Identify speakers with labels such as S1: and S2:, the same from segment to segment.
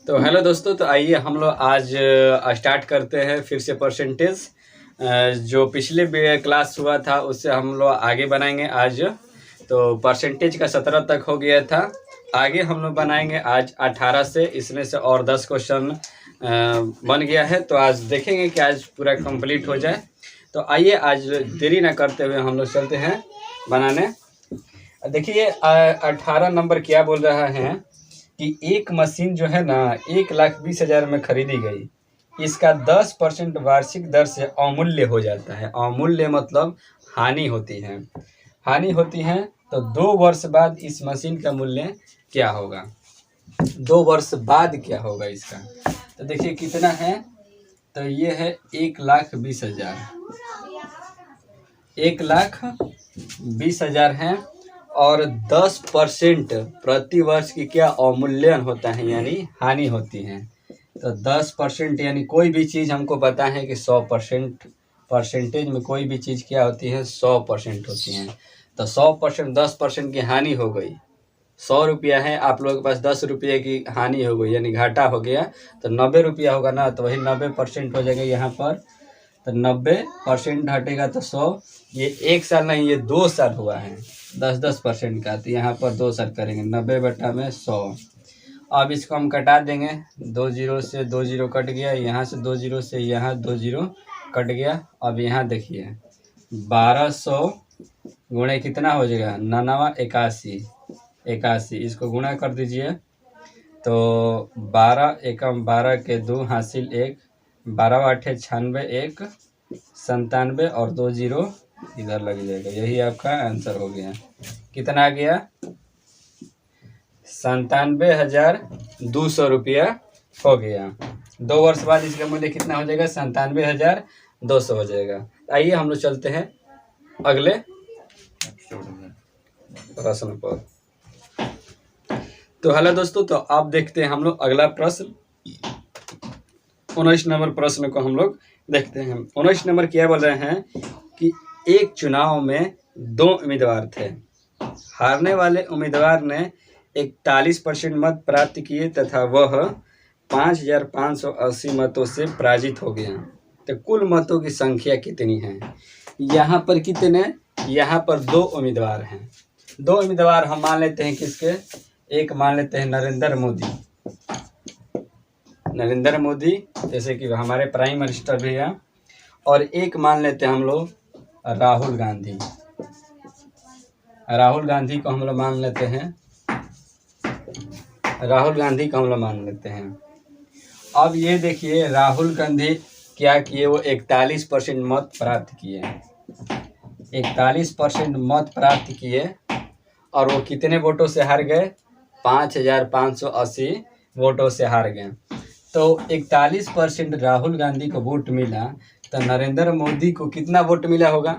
S1: तो हेलो दोस्तों, तो आइए हम लोग आज स्टार्ट करते हैं फिर से परसेंटेज। जो पिछले क्लास हुआ था उससे हम लोग आगे बनाएंगे आज। तो परसेंटेज का 17 तक हो गया था, आगे हम लोग बनाएंगे आज 18 से। इसमें से और 10 क्वेश्चन बन गया है, तो आज देखेंगे कि आज पूरा कंप्लीट हो जाए। तो आइए आज देरी ना करते हुए हम लोग चलते हैं बनाने। देखिए 18 नंबर क्या बोल रहा है कि एक मशीन जो है ना 1,20,000 में खरीदी गई, इसका 10% वार्षिक दर से अवमूल्य हो जाता है। अवमूल्य मतलब हानि होती है, हानि होती है। तो 2 वर्ष बाद इस मशीन का मूल्य क्या होगा? 2 वर्ष बाद क्या होगा इसका? तो देखिए कितना है, तो ये है 1,20,000, 1,20,000 है और 10% प्रति वर्ष की क्या अवमूल्यन होता है, यानी हानि होती है। तो 10% यानी कोई भी चीज़ हमको पता है कि 100% परसेंटेज में कोई भी चीज़ क्या होती है, 100% होती है। तो 100% 10% की हानि हो गई। 100 रुपया है, आप लोगों के पास 10 रुपये की हानि हो गई यानी घाटा हो गया, तो 90 रुपया होगा ना, तो वही 90% हो जाएगा यहाँ पर। तो 90% हटेगा तो 100। ये 1 साल नहीं, ये 2 साल हुआ है 10% का, तो यहाँ पर 2 साल करेंगे। 90/100। अब इसको हम कटा देंगे, 2 जीरो से 2 जीरो कट गया, यहाँ से 2 जीरो से यहाँ 2 जीरो कट गया। अब यहाँ देखिए 1200 गुणे कितना हो जाएगा, 9 81, 81। इसको गुणा कर दीजिए तो 12 एकम 12 के 2 हासिल 1, 12 8 96, 1 97 और 2 जीरो इधर लग जाएगा। यही आपका आंसर हो गया। कितना आ गया? 97,200 रुपया हो गया। 2 वर्ष बाद इसका मूल्य कितना हो जाएगा? 97,200 हो जाएगा। आइए हम लोग चलते हैं अगले प्रश्न पर। तो हेलो दोस्तों, तो आप देखते हैं हम लोग अगला प्रश्न 19 नंबर प्रश्न को हम लोग देखते हैं। 19 नंबर क्या बोल रहे हैं कि एक चुनाव में 2 उम्मीदवार थे। हारने वाले उम्मीदवार ने 41% मत प्राप्त किए तथा वह 5,580 मतों से पराजित हो गया। तो कुल मतों की संख्या कितनी है? यहाँ पर कितने? यहाँ पर 2 उम्मीदवार हैं। 2 उम्मीदवार हम मान लेते हैं किसके? एक मान लेते हैं नरेंद्र मोदी, नरेंद्र मोदी जैसे कि हमारे प्राइम मिनिस्टर भी हैं। और एक मान लेते हैं हम लोग राहुल गांधी, राहुल गांधी को हम लोग मान लेते हैं, राहुल गांधी को हम लोग मान लेते हैं। अब ये देखिए राहुल गांधी क्या किए, वो 41% मत प्राप्त किए, 41% मत प्राप्त किए और वो कितने वोटों से हार गए? 5,580 वोटों से हार गए। तो 41% राहुल गांधी को वोट मिला, तो नरेंद्र मोदी को कितना वोट मिला होगा?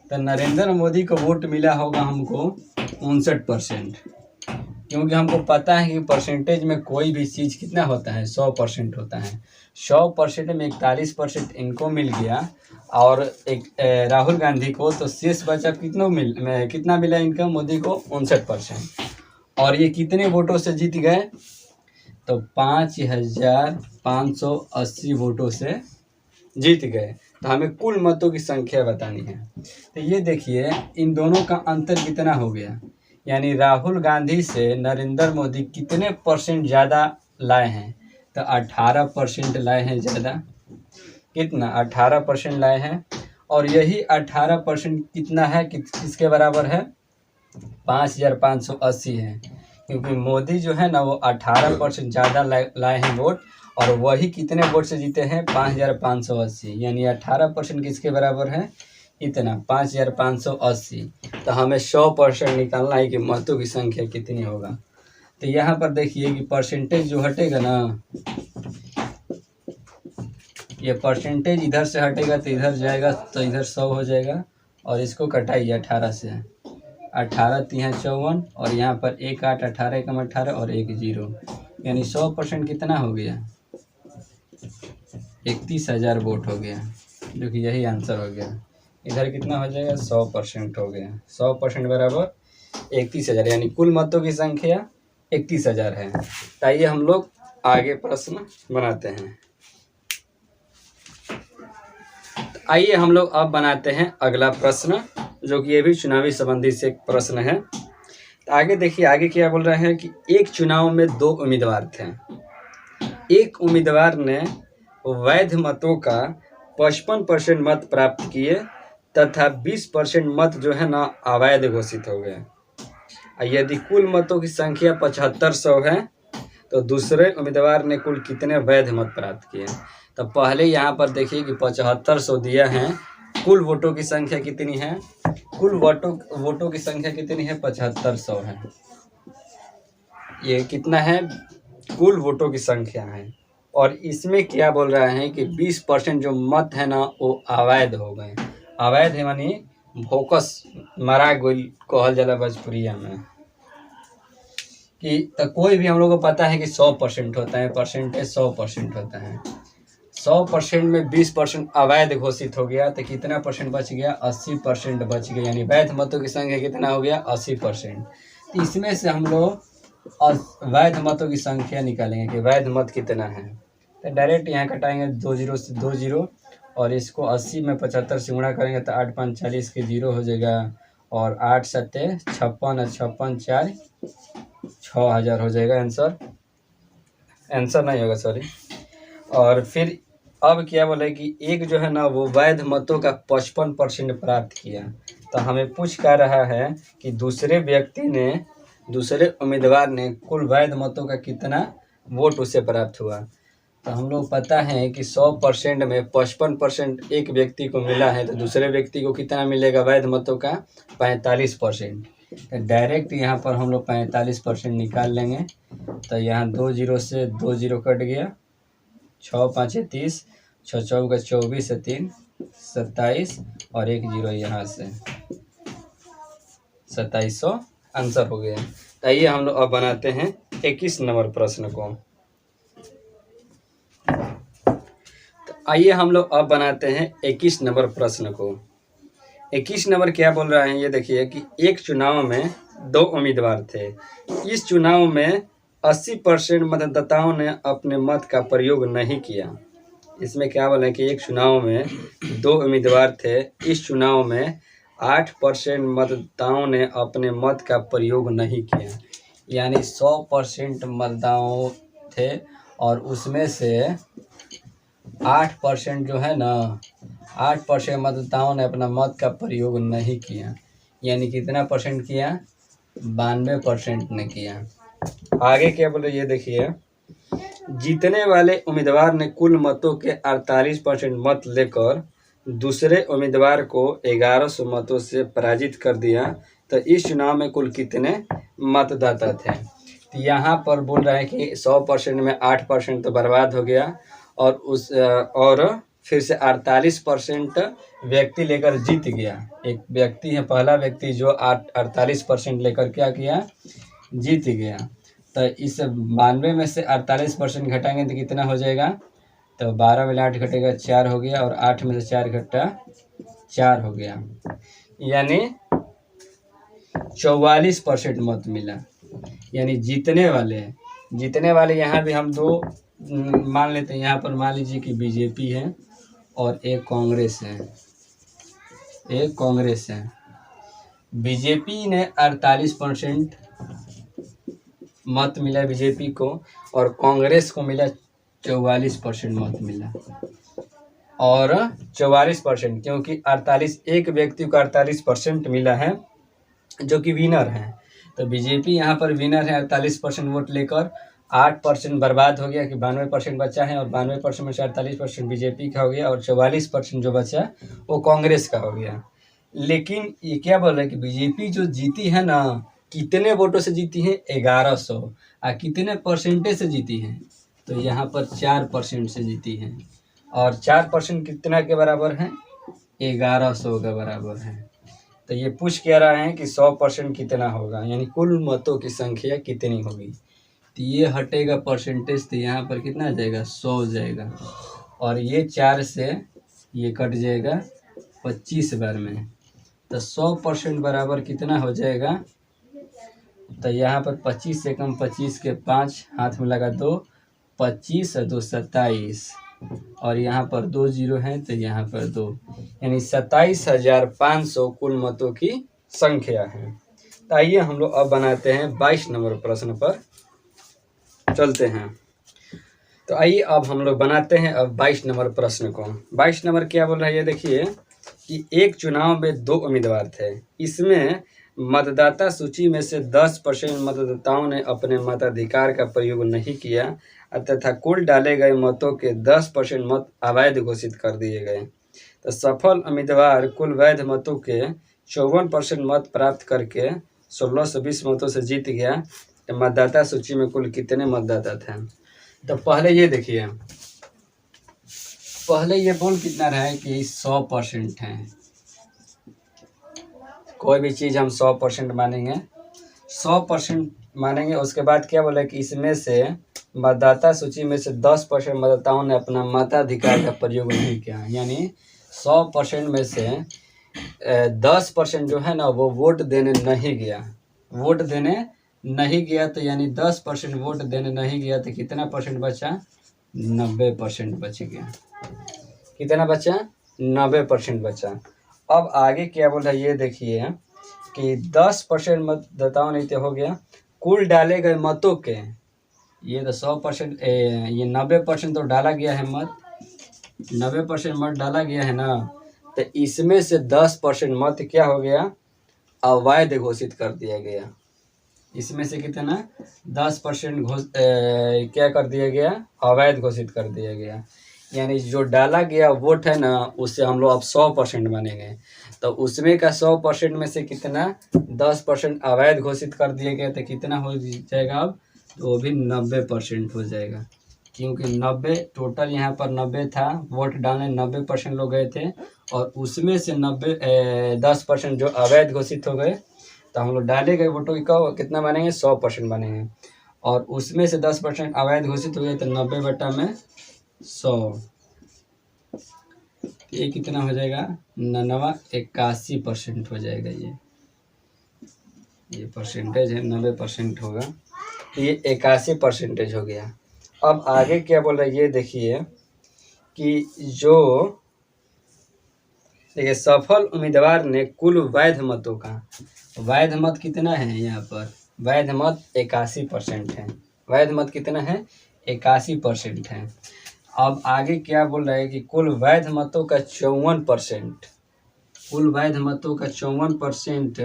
S1: तो नरेंद्र मोदी को वोट मिला होगा हमको 59%, क्योंकि हमको पता है कि परसेंटेज में कोई भी चीज़ कितना होता है, 100% होता है। 100% में 41% इनको मिल गया और एक राहुल गांधी को तो शेष बचा कितना मिला इनका? मोदी को 59%। और ये कितने वोटों से जीत गए? तो 5,580 वोटों से जीत गए। तो हमें कुल मतों की संख्या बतानी है। तो ये देखिए इन दोनों का अंतर कितना हो गया, यानी राहुल गांधी से नरेंद्र मोदी कितने परसेंट ज़्यादा लाए हैं? तो 18% लाए हैं ज़्यादा। कितना? 18% लाए हैं। और यही 18% कितना है, किसके बराबर है? 5,580 है, क्योंकि मोदी जो है ना वो 18% ज़्यादा लाए हैं वोट, और वही कितने वोट से जीते हैं? 5,580, यानी 18% किसके बराबर है? इतना 5,580। तो हमें 100% निकालना है कि मतों की संख्या कितनी होगा। तो यहाँ पर देखिए कि परसेंटेज जो हटेगा ना, ये परसेंटेज इधर से हटेगा तो इधर जाएगा, तो इधर 100 हो जाएगा। और इसको कटाइए 18 से, 18 3 54 और यहाँ पर 1 8 18 कम 18 और 1 0, यानी 100% कितना हो गया? 31,000 वोट हो गया, जो कि यही आंसर हो गया। इधर कितना हो जाएगा? 100% हो गया। 100% बराबर 31,000, यानी कुल मतों की संख्या 31,000 है। तो आइए हम लोग आगे प्रश्न बनाते हैं। तो आइए हम लोग अब बनाते हैं अगला प्रश्न, जो कि ये भी चुनावी संबंधी से एक प्रश्न है। तो आगे देखिए, आगे क्या बोल रहे हैं कि एक चुनाव में 2 उम्मीदवार थे। एक उम्मीदवार ने वैध मतों का 55% मत प्राप्त किए तथा 20% मत जो है ना अवैध घोषित हो गए। यदि कुल मतों की संख्या 7500 है तो दूसरे उम्मीदवार ने कुल कितने वैध मत प्राप्त किए। तो पहले यहाँ पर देखिए कि 7500 दिया है, कुल वोटों की संख्या कितनी है, कुल वोटों की संख्या कितनी है, 7500 है। ये कितना है, कुल वोटों की संख्या है। और इसमें क्या बोल रहा है कि 20% जो मत है ना वो अवैध हो गए। अवैध है मानी भोकस मरा गोल कहल जाला भोजपुरिया में, कि तो कोई भी हम लोग को पता है कि 100% होता है, परसेंटेज 100% होता है। 100% में 20% अवैध घोषित हो गया तो कितना परसेंट बच गया, 80% बच गया। यानी वैध मतों की संख्या कितना हो गया, 80%। तो इसमें से हम लोग वैध मतों की संख्या निकालेंगे कि वैध मत कितना है। तो डायरेक्ट यहाँ कटाएंगे 2 0 से 2 0, और इसको 80 में 75 से गुणा करेंगे तो 8 5 40 के 0 हो जाएगा, और 8 7 56 और 56 4 6000 हो जाएगा। आंसर नहीं होगा, सॉरी। और फिर अब क्या बोले कि एक जो है ना वो वैध मतों का 55% प्राप्त किया। तो हमें पूछ क्या रहा है कि दूसरे उम्मीदवार ने कुल वैध मतों का कितना वोट उसे प्राप्त हुआ। तो हम लोग पता है कि 100% में 55% एक व्यक्ति को मिला है, तो दूसरे व्यक्ति को कितना मिलेगा वैध मतों का, 45%। तो डायरेक्ट यहाँ पर हम लोग 45% निकाल लेंगे। तो यहाँ 2 0 से 2 0 कट गया, 6 5 30, 6 4 24 से 3 27, और 1 0 यहाँ से 2700 आंसर हो गया। तो आइए हम लोग अब बनाते हैं 21 नंबर प्रश्न को। तो आइए हम लोग अब बनाते हैं 21 नंबर प्रश्न को। 21 नंबर क्या बोल रहा है, ये देखिए कि एक चुनाव में 2 उम्मीदवार थे। इस चुनाव में 80% मतदाताओं ने अपने मत का प्रयोग नहीं किया। इसमें क्या बोला है कि एक चुनाव में 2 उम्मीदवार थे। इस चुनाव में 8% मतदाताओं ने अपने मत का प्रयोग नहीं किया। यानी 100% मतदाताओं थे और उसमें से 8% जो है ना, 8% मतदाताओं ने अपना मत का प्रयोग नहीं किया। यानी कितना परसेंट किया, 92% ने किया। आगे क्या बोले, ये देखिए, जीतने वाले उम्मीदवार ने कुल मतों के 48% मत लेकर दूसरे उम्मीदवार को 1100 मतों से पराजित कर दिया। तो इस चुनाव में कुल कितने मतदाता थे। तो यहाँ पर बोल रहा है कि 100% में 8% तो बर्बाद हो गया, और फिर से 48% व्यक्ति लेकर जीत गया। एक व्यक्ति है, पहला व्यक्ति जो 48% लेकर क्या किया, जीत गया। तो इस 92 में से 48% घटाएंगे तो कितना हो जाएगा, तो 12 में 8 घटेगा 4 हो गया, और 8 में से 4 घटा 4 हो गया। यानी 44% मत मिला। यानी जीतने वाले यहाँ भी हम 2 मान लेते हैं। यहाँ पर मान लीजिए कि बीजेपी है और एक कांग्रेस है। बीजेपी ने 48% मत मिला बीजेपी को, और कांग्रेस को मिला 44% मत मिला। और 44% क्योंकि 48 एक व्यक्ति को 48% मिला है जो कि विनर है। तो बीजेपी यहाँ पर विनर है 48% वोट लेकर। 8% बर्बाद हो गया कि 92% बचा है, और 92% में से 48% बीजेपी का हो गया, और 44% जो बचा वो कांग्रेस का हो गया। लेकिन ये क्या बोल रहा है कि बीजेपी जो जीती है ना, कितने वोटों से जीती है, 1100। कितने परसेंटेज से जीती है, तो यहाँ पर 4% से जीती है। और 4% कितना के बराबर है, 1100 के बराबर है। तो ये पूछ क्या रहा है कि 100% कितना होगा, यानी कुल मतों की संख्या कितनी होगी। तो ये हटेगा परसेंटेज, तो यहाँ पर कितना आ जाएगा, 100 हो जाएगा। और ये 4 से ये कट जाएगा 25 बार में, तो 100% बराबर कितना हो जाएगा। तो यहाँ पर 25 से कम 25 के 5 हाथ में लगा 2, 25 और 2 27 और यहाँ पर 2 जीरो हैं तो यहाँ पर 2, यानी 27,500 कुल मतों की संख्या है। तो आइए हम लोग अब बनाते हैं 22 नंबर प्रश्न पर चलते हैं। तो आइए अब हम लोग बनाते हैं अब 22 नंबर प्रश्न को। 22 नंबर क्या बोल रहा है, ये देखिए कि एक चुनाव में 2 उम्मीदवार थे। इसमें मतदाता सूची में से 10% मतदाताओं ने अपने मताधिकार का प्रयोग नहीं किया तथा कुल डाले गए मतों के 10% मत अवैध घोषित कर दिए गए। तो सफल उम्मीदवार कुल वैध मतों के 54% मत प्राप्त करके 1620 मतों से जीत गया। तो मतदाता सूची में कुल कितने मतदाता थे? तो पहले ये देखिए, पहले ये बोल कितना रहा है कि 100% है। कोई भी चीज़ हम 100% मानेंगे, 100% मानेंगे। उसके बाद क्या बोला कि इसमें से मतदाता सूची में से 10% मतदाताओं ने अपना मताधिकार का प्रयोग नहीं किया, यानी 100% में से 10% जो है ना वो वोट देने नहीं गया। वोट देने नहीं गया तो यानी 10% वोट देने नहीं गया तो कितना परसेंट बचा? 90% बच गया। कितना बचा? 90% बचा। अब आगे क्या बोल रहा है ये देखिए कि 10% मतदाताओं ने तो हो गया। कुल डाले गए मतों के, ये तो 100% ये 90% तो डाला गया है मत, 90% मत डाला गया है ना। तो इसमें से 10% मत क्या हो गया? अवैध घोषित कर दिया गया। इसमें से कितना? 10% क्या कर दिया गया? अवैध घोषित कर दिया गया। यानी जो डाला गया वोट है ना उससे हम लोग अब 100% मानेंगे। तो उसमें का 100% में से कितना? 10% अवैध घोषित कर दिया गया तो कितना हो जाएगा अब? तो वो भी 90% हो जाएगा, क्योंकि 90 टोटल यहाँ पर 90 था, वोट डालने 90% लोग गए थे और उसमें से 10% जो अवैध घोषित हो गए। तो हम लोग डाले गए वोटों का कितना मानेंगे? 100% मानेंगे। और उसमें से 10% अवैध घोषित हो गए तो 90/100, ये कितना हो जाएगा? 81% हो जाएगा। ये परसेंटेज है, 90% होगा तो ये 81% हो गया। अब आगे क्या बोल रहा है ये देखिए कि जो देखिए सफल उम्मीदवार ने कुल वैध मतों का, वैध मत कितना है यहाँ पर? वैध मत 81% है। वैध मत कितना है? 81% है। अब आगे क्या बोल रहा है कि कुल वैध मतों का 54%, कुल वैध मतों का 54%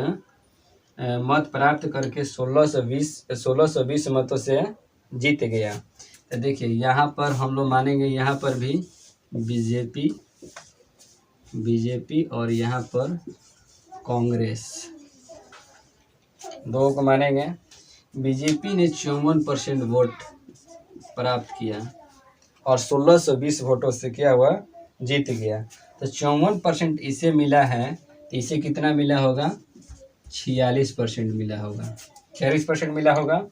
S1: मत प्राप्त करके 1620 मतों से जीत गया। तो देखिए यहाँ पर हम लोग मानेंगे, यहाँ पर भी बीजेपी और यहाँ पर कांग्रेस, दो को मानेंगे। बीजेपी ने 54% वोट प्राप्त किया और 1620 वोटों से क्या हुआ? जीत गया। तो 54% इसे मिला है तो इसे कितना मिला होगा? 46% मिला होगा। 46% मिला होगा।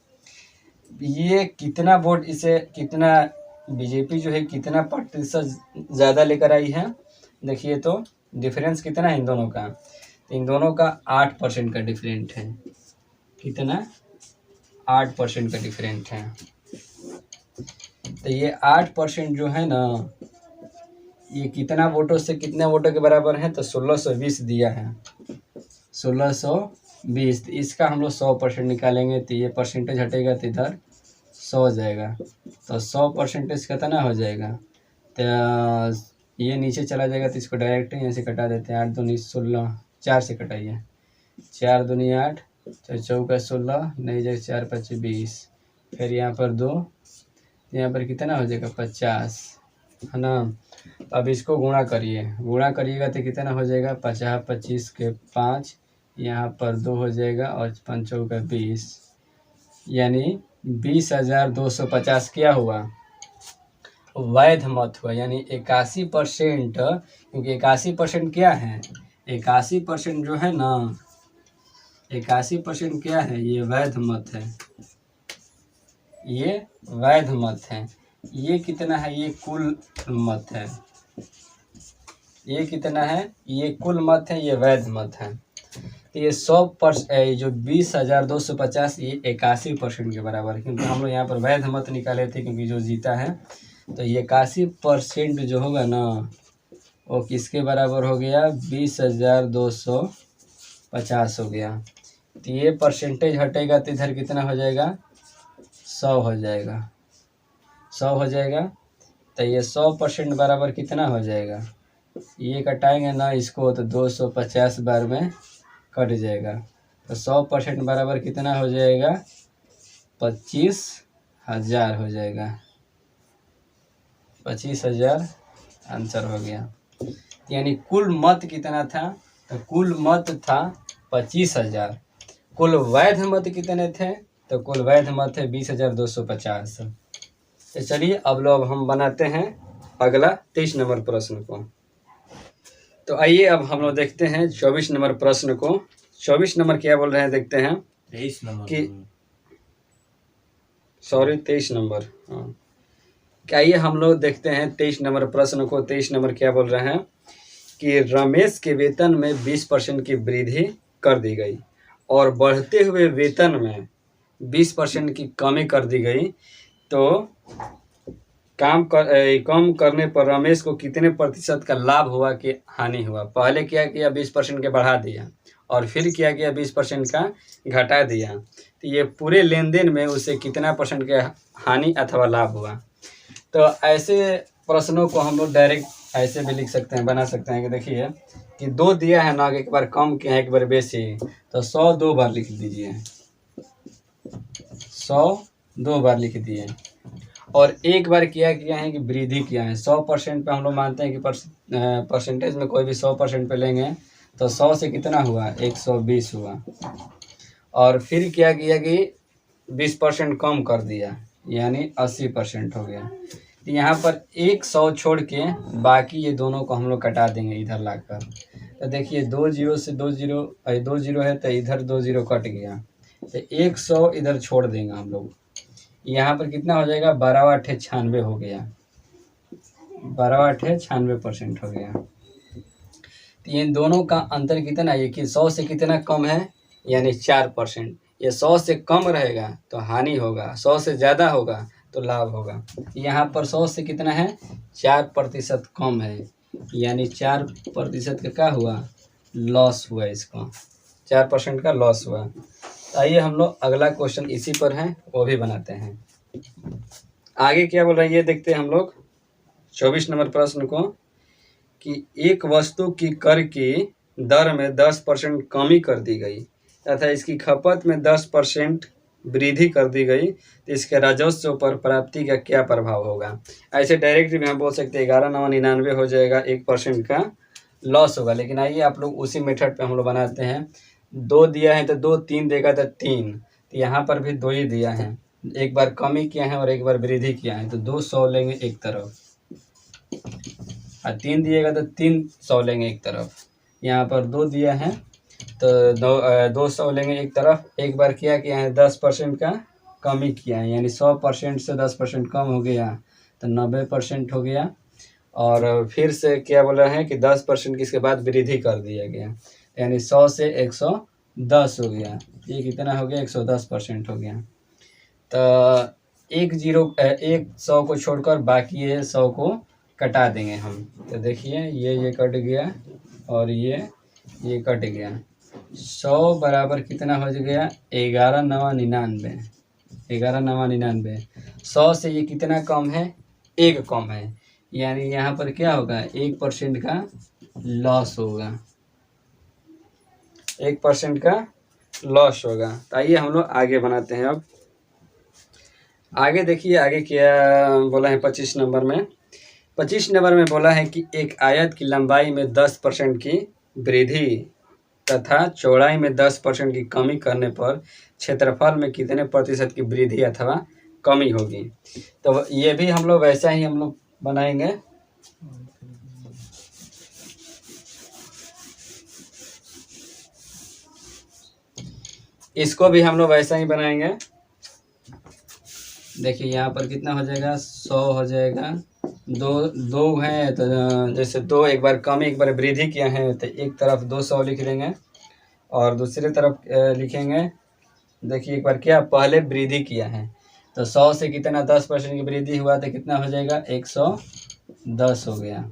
S1: ये कितना वोट इसे, कितना बीजेपी जो है कितना प्रतिशत ज़्यादा लेकर आई है? देखिए तो डिफरेंस कितना है इन दोनों का? इन दोनों का 8% का डिफरेंट है। कितना? 8% का डिफरेंट है। तो ये 8% जो है ना ये कितना वोटों से कितने वोटों के बराबर है? तो 1620 दिया है, 1620। तो इसका हम लोग 100% निकालेंगे तो ये परसेंटेज हटेगा तो इधर 100 हो जाएगा। तो 100% कितना हो जाएगा? तो ये नीचे चला जाएगा तो इसको डायरेक्ट यहाँ से कटा देते हैं। 8 दूनी 16, 4 से कटाइए, 4 दूनी 8, 4 चौका 16, नहीं जाए 4 5 20, फिर यहाँ पर 2, यहाँ पर कितना हो जाएगा? 50 है ना। अब इसको गुणा करिए, गुणा करिएगा तो कितना हो जाएगा? 50 25 के 5, यहाँ पर 2 हो जाएगा और 5 चौका 20, यानी 20,250 क्या हुआ? वैध मत हुआ। यानी 81%, क्योंकि 81% क्या है? 81% जो है ना, 81% क्या है? ये वैध मत है, ये वैध मत है। ये कितना है? ये कुल मत है। ये कितना है? ये कुल मत है, ये वैध मत है। तो ये 100% जो 20,250 ये 81% के बराबर है, क्योंकि हम लोग यहाँ पर वैध मत निकाले थे क्योंकि जो जीता है। तो ये 81% जो होगा ना वो किसके बराबर हो गया, 20,250 हो गया। तो ये परसेंटेज हटेगा तो इधर कितना हो जाएगा, 100 हो जाएगा, 100 हो जाएगा। तो ये 100% बराबर कितना हो जाएगा, ये कटाएंगे ना इसको तो 250 बार में कट जाएगा। तो 100% बराबर कितना हो जाएगा, 25,000 हो जाएगा, 25,000 आंसर हो गया। यानी कुल मत कितना था, तो कुल मत था 25,000। कुल वैध मत कितने थे, तो कुल वैध मत है 20,250। तो चलिए अब लोग हम बनाते हैं अगला 23 नंबर प्रश्न को। तो आइए अब हम लोग देखते हैं 24 नंबर प्रश्न को। 24 नंबर क्या बोल रहे हैं देखते हैं।
S2: 23 नंबर
S1: कि 23 नंबर, हाँ। क्या ये हम लोग देखते हैं 23 नंबर प्रश्न को। 23 नंबर क्या बोल रहे हैं कि रमेश के वेतन में 20% की वृद्धि कर दी गई और बढ़ते हुए वेतन में 20% की कमी कर दी गई, तो कम करने पर रमेश को कितने प्रतिशत का लाभ हुआ कि हानि हुआ। पहले क्या किया, 20% के बढ़ा दिया और फिर क्या किया, 20% का घटा दिया। तो ये पूरे लेन देन में उसे कितना परसेंट के हानि अथवा लाभ हुआ। तो ऐसे प्रश्नों को हम लोग डायरेक्ट ऐसे भी लिख सकते हैं, बना सकते हैं कि देखिए कि 2 दिया है ना, एक बार कम किया है एक बार बेसी, तो 100 2 बार लिख दीजिए, 100 2 बार लिख दिए। और एक बार किया है कि वृद्धि किया है। 100% पे हम लोग मानते हैं कि परसेंटेज में कोई भी 100% पे लेंगे तो 100 से कितना हुआ, 120 हुआ। और फिर क्या किया कि 20% कम कर दिया यानी 80% हो गया। तो यहाँ पर 100 छोड़ के बाकी ये दोनों को हम लोग कटा देंगे इधर लाकर। तो देखिए 2 0 से 2 0 है तो इधर 2 0 कट गया, तो 100 इधर छोड़ देंगे हम लोग। यहाँ पर कितना हो जाएगा, 12 × 8 = 96 हो गया, 12 × 8 = 96% हो गया। तो इन दोनों का अंतर कितना है कि 100 से कितना कम है यानी 4%। ये 100 से कम रहेगा तो हानि होगा, 100 से ज़्यादा होगा तो लाभ होगा। यहाँ पर 100 से कितना है, 4% कम है यानी 4% का क्या हुआ, लॉस हुआ, इसका 4% का लॉस हुआ। तो आइए हम लोग अगला क्वेश्चन इसी पर है वो भी बनाते हैं। आगे क्या बोल रहा है ये देखते हैं हम लोग 24 नंबर प्रश्न को कि एक वस्तु की कर की दर में 10% कमी कर दी गई तथा इसकी खपत में 10% वृद्धि कर दी गई, तो इसके राजस्व पर प्राप्ति का क्या प्रभाव होगा। ऐसे डायरेक्ट भी हम बोल सकते हैं 11,999 हो जाएगा, 1% का लॉस होगा। लेकिन आइए आप लोग उसी मेथड पे हम लोग बनाते हैं। 2 दिया है तो 2, 3 देगा तो 3, तो यहाँ पर भी 2 ही दिया है, एक बार कमी किया है और एक बार वृद्धि किया है, तो 200 लेंगे एक तरफ, और 3 दिएगा तो 300 लेंगे एक तरफ। यहाँ पर 2 दिया है तो 200 लेंगे एक तरफ। एक बार किया कि यहाँ 10% का कमी किया है यानी 100% से 10% कम हो गया तो 90% हो गया। और फिर से क्या बोल रहे हैं कि 10% किसके बाद वृद्धि कर दिया गया यानी 100 से 110 हो गया, ये कितना हो गया, 110% हो गया। तो 100 को छोड़कर बाकी ये 100 को कटा देंगे हम। तो देखिए ये कट गया और ये कट गया। 100 बराबर कितना हो गया, 11,999, 11,999। 100 से ये कितना कम है, 1 कम है यानी यहाँ पर क्या होगा, 1% का लॉस होगा, 1% का लॉस होगा। तो आइए हम लोग आगे बनाते हैं। अब आगे देखिए आगे क्या बोला है 25 नंबर में। 25 नंबर में बोला है कि एक आयत की लंबाई में 10% की वृद्धि तथा चौड़ाई में 10% की कमी करने पर क्षेत्रफल में कितने प्रतिशत की वृद्धि अथवा कमी होगी। तो ये भी हम लोग वैसा ही हम लोग बनाएंगे। इसको भी हम लोग वैसा ही बनाएंगे। देखिए यहाँ पर कितना हो जाएगा, 100 हो जाएगा, 2 है तो जैसे 2 एक बार कम एक बार वृद्धि किया है तो एक तरफ 200 लिख देंगे और दूसरी तरफ लिखेंगे, देखिए एक बार क्या पहले वृद्धि किया है, तो 100 से कितना 10% की वृद्धि हुआ तो कितना हो जाएगा 110 हो गया,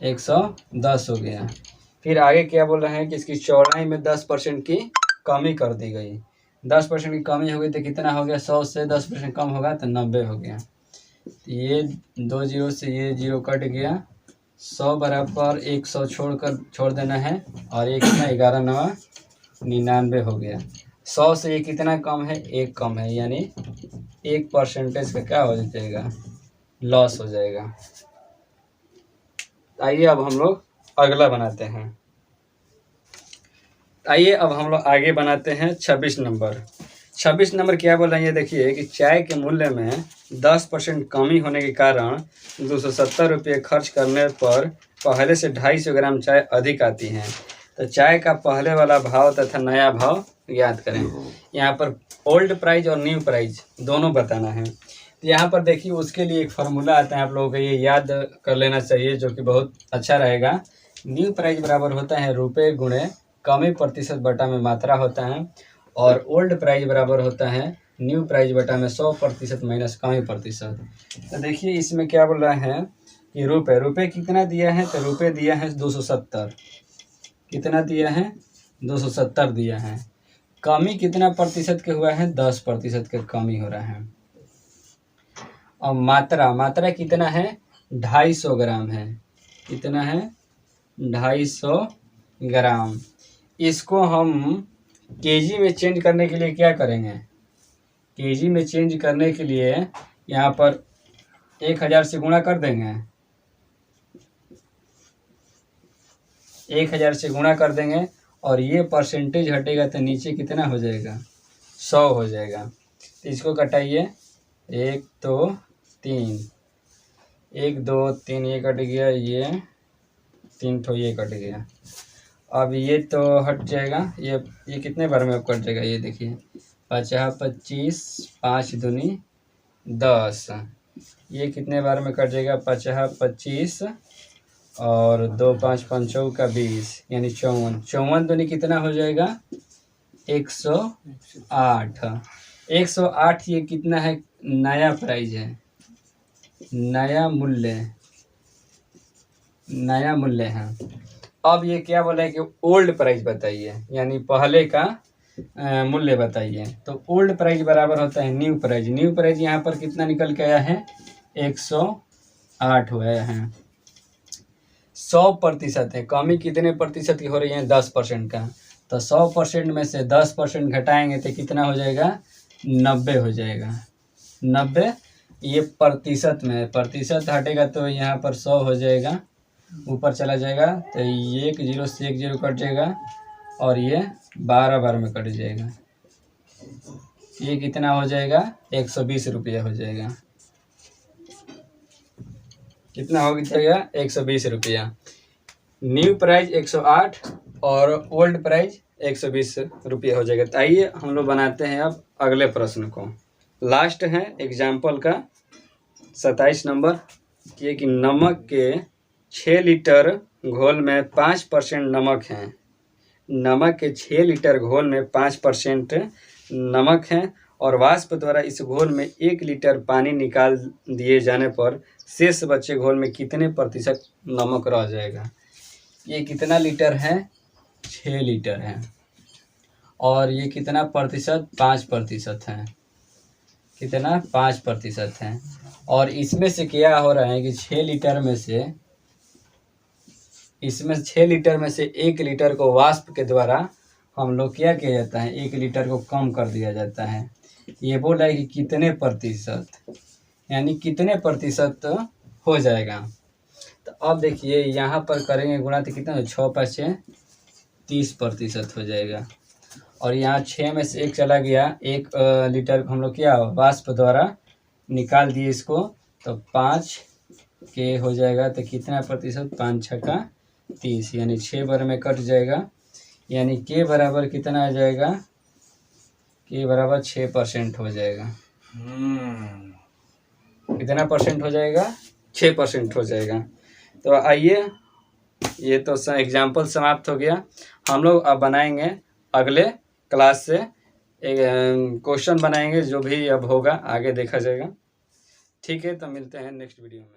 S1: 110 हो गया। फिर आगे क्या बोल रहे हैं कि इसकी चौड़ाई में 10% की कमी कर दी गई, 10% की कमी हो गई तो कितना हो गया, 100 से 10% कम होगा तो 90 हो गया। तो ये 2 जीरो से ये जीरो कट गया, 100 बराबर 100 छोड़ देना है, और ये कितना 11 9 99 हो गया। 100 से ये कितना कम है, 1 कम है, यानी 1% का क्या हो जाएगा, लॉस हो जाएगा। आइए अब हम लोग अगला बनाते हैं। आइए अब हम लोग आगे बनाते हैं 26 नंबर। 26 नंबर क्या बोल रहे हैं, ये देखिए कि चाय के मूल्य में 10% कमी होने के कारण 270 रुपये खर्च करने पर पहले से 250 ग्राम चाय अधिक आती है। तो चाय का पहले वाला भाव तथा नया भाव याद करें। यहाँ पर ओल्ड प्राइस और न्यू प्राइस दोनों बताना है। तो यहाँ पर देखिए उसके लिए एक फार्मूला आता है, आप लोगों को ये याद कर लेना चाहिए, जो कि बहुत अच्छा रहेगा। न्यू प्राइस बराबर होता है रुपये गुणे कमी प्रतिशत बटा में मात्रा होता है, और ओल्ड प्राइस बराबर होता है न्यू प्राइस बटा में 100% माइनस कमी प्रतिशत। तो देखिए इसमें क्या बोल रहा है कि रुपये कितना दिया है, तो रुपये दिया है 270, कितना दिया है 270 दिया है। कमी कितना प्रतिशत के हुआ है, 10% का कमी हो रहा है। और मात्रा कितना है, 250 ग्राम है, कितना है 250 ग्राम। इसको हम केजी में चेंज करने के लिए क्या करेंगे, केजी में चेंज करने के लिए यहाँ पर 1000 से गुणा कर देंगे, 1000 से गुणा कर देंगे, और ये परसेंटेज हटेगा तो नीचे कितना हो जाएगा, 100 हो जाएगा। तो इसको घटाइए, 1 2 3, 1 2 3 ये कट गया, ये 3 ठो ये कट गया। अब ये तो हट जाएगा, ये कितने बार में कट जाएगा, ये देखिए 50 25, 5 दूनी 10, ये कितने बार में कट जाएगा, 50 25 और 2 5 5 का 20, यानी 54 दूनी कितना हो जाएगा 108। 108 ये कितना है, नया प्राइस है, नया मूल्य है। अब ये क्या बोला है कि ओल्ड प्राइस बताइए, यानी पहले का मूल्य बताइए। तो ओल्ड प्राइस बराबर होता है न्यू प्राइस। न्यू प्राइस यहाँ पर कितना निकल के आया है, 108 हुआ है। 100% है, कमी कितने प्रतिशत की हो रही है, 10% का। तो 100% में से 10% घटाएंगे तो कितना हो जाएगा, 90 हो जाएगा। 90 ये प्रतिशत में, प्रतिशत हटेगा तो यहाँ पर 100 हो जाएगा, ऊपर चला जाएगा तो 1 0 से 1 0 कट जाएगा, और ये 12 बार में कट जाएगा। ये कितना हो जाएगा, 120 रुपया हो जाएगा। कितना हो जाएगा, 120 रुपया। न्यू प्राइस 108 और ओल्ड प्राइस 120 रुपये हो जाएगा। तो आइए हम लोग बनाते हैं अब अगले प्रश्न को। लास्ट है एग्जाम्पल का 27 नंबर, ये कि नमक के 6 लीटर घोल में 5% नमक है। नमक के 6 लीटर घोल में 5% नमक है, और वाष्प द्वारा इस घोल में 1 लीटर पानी निकाल दिए जाने पर शेष बचे घोल में कितने प्रतिशत नमक रह जाएगा। ये कितना लीटर है, 6 लीटर है, और ये कितना प्रतिशत, 5% है। कितना, 5% है। और इसमें से क्या हो रहा है कि 6 लीटर में से, इसमें 6 लीटर में से 1 लीटर को वाष्प के द्वारा हम लोग क्या किया जाता है, 1 लीटर को कम कर दिया जाता है। ये बोला है कि कितने प्रतिशत, यानी कितने प्रतिशत हो जाएगा। तो अब देखिए यहाँ पर करेंगे गुणा तो कितना, 6 5 6 30% हो जाएगा। और यहाँ 6 में से 1 चला गया, 1 लीटर हम लोग क्या वाष्प द्वारा निकाल दिए इसको, तो 5 के हो जाएगा तो कितना प्रतिशत, 5 6 का 30, यानी 6 बार में कट जाएगा, यानी के बराबर कितना आ जाएगा, के बराबर 6% हो जाएगा। कितना परसेंट हो जाएगा, 6% हो जाएगा। तो आइए ये तो एग्जाम्पल समाप्त हो गया। हम लोग अब बनाएंगे अगले क्लास से एक क्वेश्चन बनाएंगे, जो भी अब होगा आगे देखा जाएगा। ठीक है, तो मिलते हैं नेक्स्ट वीडियो में।